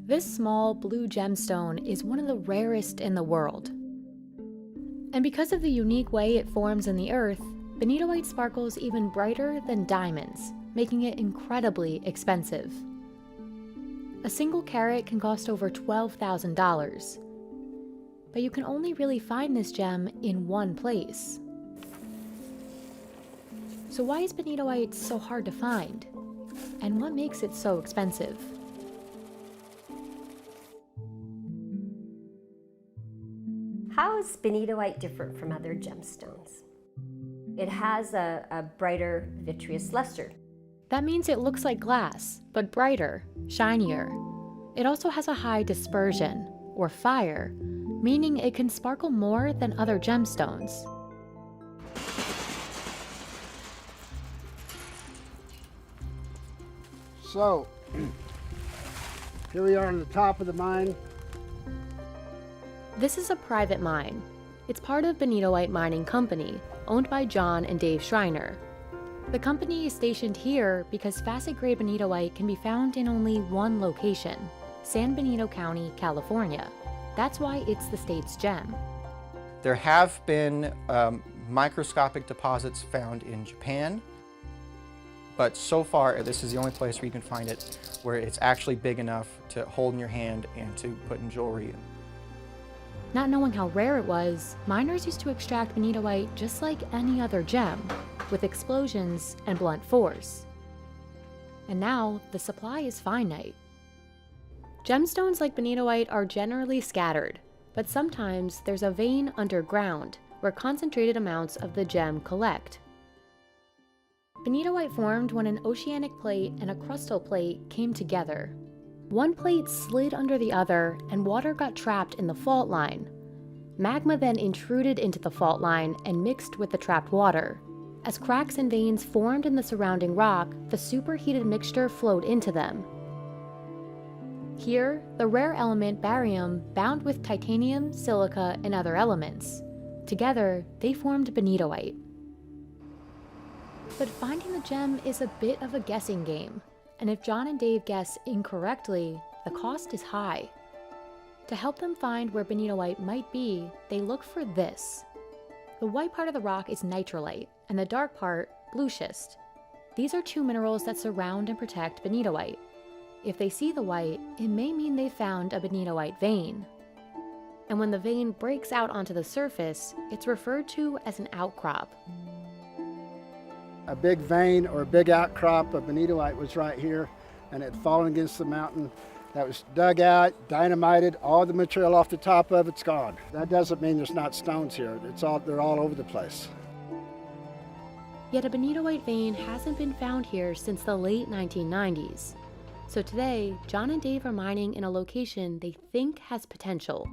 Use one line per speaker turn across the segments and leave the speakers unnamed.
This small blue gemstone is one of the rarest in the world. And because of the unique way it forms in the earth, benitoite sparkles even brighter than diamonds, making it incredibly expensive. A single carat can cost over $12,000. But you can only really find this gem in one place. So why is benitoite so hard to find? And what makes it so expensive?
How is benitoite different from other gemstones? It has a brighter vitreous luster.
That means it looks like glass, but brighter, shinier. It also has a high dispersion, or fire, meaning it can sparkle more than other gemstones.
So, here we are on the top of the mine.
This is a private mine. It's part of Benitoite Mining Company, owned by John and Dave Schreiner. The company is stationed here because facet-grade benitoite can be found in only one location, San Benito County, California. That's why it's the state's gem.
There have been microscopic deposits found in Japan, but so far this is the only place where you can find it where it's actually big enough to hold in your hand and to put in jewelry.
Not knowing how rare it was, miners used to extract benitoite just like any other gem, with explosions and blunt force. And now, the supply is finite. Gemstones like benitoite are generally scattered, but sometimes there's a vein underground where concentrated amounts of the gem collect. Benitoite formed when an oceanic plate and a crustal plate came together. One plate slid under the other and water got trapped in the fault line. Magma then intruded into the fault line and mixed with the trapped water. As cracks and veins formed in the surrounding rock, the superheated mixture flowed into them. Here, the rare element barium bound with titanium, silica, and other elements. Together, they formed benitoite. But finding the gem is a bit of a guessing game, and if John and Dave guess incorrectly, the cost is high. To help them find where benitoite might be, they look for this. The white part of the rock is nitrolite, and the dark part, blue schist. These are two minerals that surround and protect benitoite. If they see the white, it may mean they found a benitoite vein. And when the vein breaks out onto the surface, it's referred to as an outcrop.
A big vein or a big outcrop of benitoite was right here, and it had fallen against the mountain. That was dug out, dynamited, all the material off the top of it's gone. That doesn't mean there's not stones here. They're all over the place.
Yet a benitoite vein hasn't been found here since the late 1990s. So today, John and Dave are mining in a location they think has potential.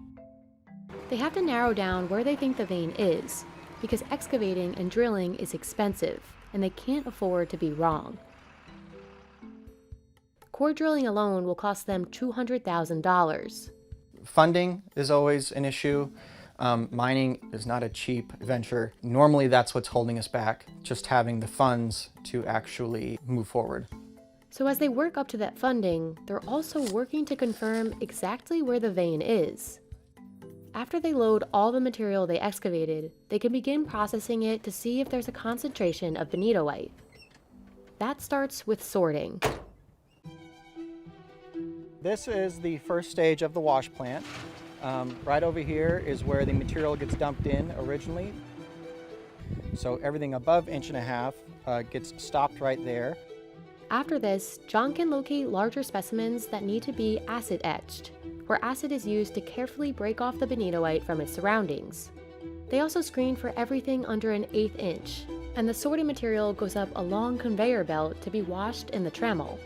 They have to narrow down where they think the vein is, because excavating and drilling is expensive, and they can't afford to be wrong. Core drilling alone will cost them $200,000.
Funding is always an issue. Mining is not a cheap venture. Normally that's what's holding us back, just having the funds to actually move forward.
So as they work up to that funding, they're also working to confirm exactly where the vein is. After they load all the material they excavated, they can begin processing it to see if there's a concentration of benitoite. That starts with sorting.
This is the first stage of the wash plant. Right over here is where the material gets dumped in originally. So everything above 1.5 inches gets stopped right there.
After this, John can locate larger specimens that need to be acid etched, where acid is used to carefully break off the benitoite from its surroundings. They also screen for everything under an 1/8 inch, and the sorting material goes up a long conveyor belt to be washed in the trammel.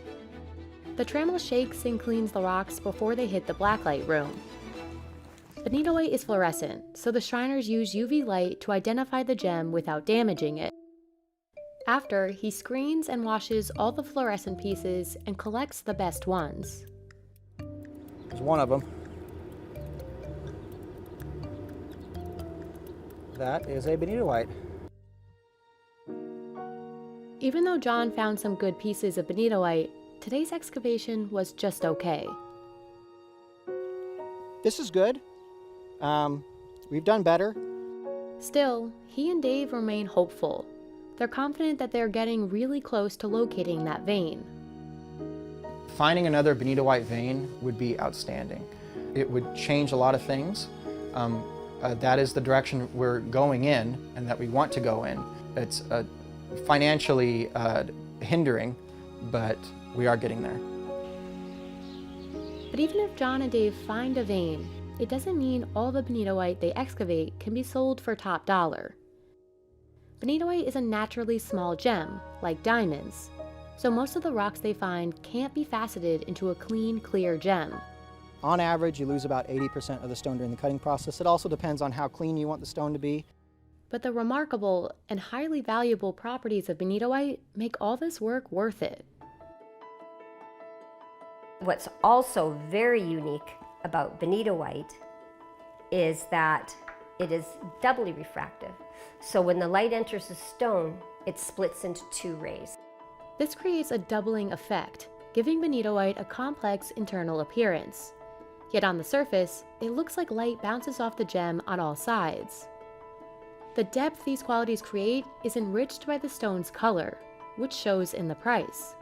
The trammel shakes and cleans the rocks before they hit the blacklight room. Benitoite is fluorescent, so the Shriners use UV light to identify the gem without damaging it. After, he screens and washes all the fluorescent pieces and collects the best ones.
There's one of them. That is a benitoite.
Even though John found some good pieces of benitoite, today's excavation was just okay.
this is good. We've done better.
Still, he and Dave remain hopeful. They're confident that they're getting really close to locating that vein.
Finding another Benitoite vein would be outstanding. It would change a lot of things. That is the direction we're going in and that we want to go in. It's financially hindering, but we are getting there.
But even if John and Dave find a vein, it doesn't mean all the Benitoite they excavate can be sold for top dollar. Benitoite is a naturally small gem, like diamonds, so most of the rocks they find can't be faceted into a clean, clear gem.
On average, you lose about 80% of the stone during the cutting process. It also depends on how clean you want the stone to be.
But the remarkable and highly valuable properties of Benitoite make all this work worth it.
What's also very unique about Benitoite is that it is doubly refractive. So when the light enters the stone, it splits into two rays.
This creates a doubling effect, giving Benitoite a complex internal appearance. Yet on the surface, it looks like light bounces off the gem on all sides. The depth these qualities create is enriched by the stone's color, which shows in the price.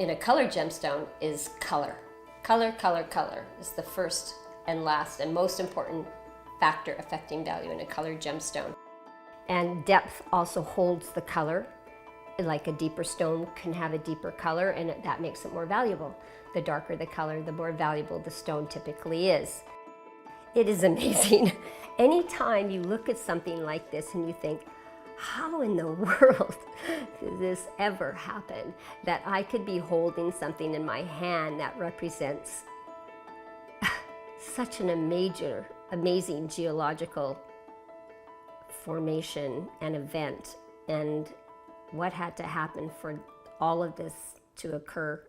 In a colored gemstone is color. Color, color, color is the first and last and most important factor affecting value in a colored gemstone. And depth also holds the color. Like a deeper stone can have a deeper color, and that makes it more valuable. The darker the color, the more valuable the stone typically is. It is amazing. Anytime you look at something like this and you think, how in the world did this ever happen? That I could be holding something in my hand that represents such an amazing geological formation and event, and what had to happen for all of this to occur.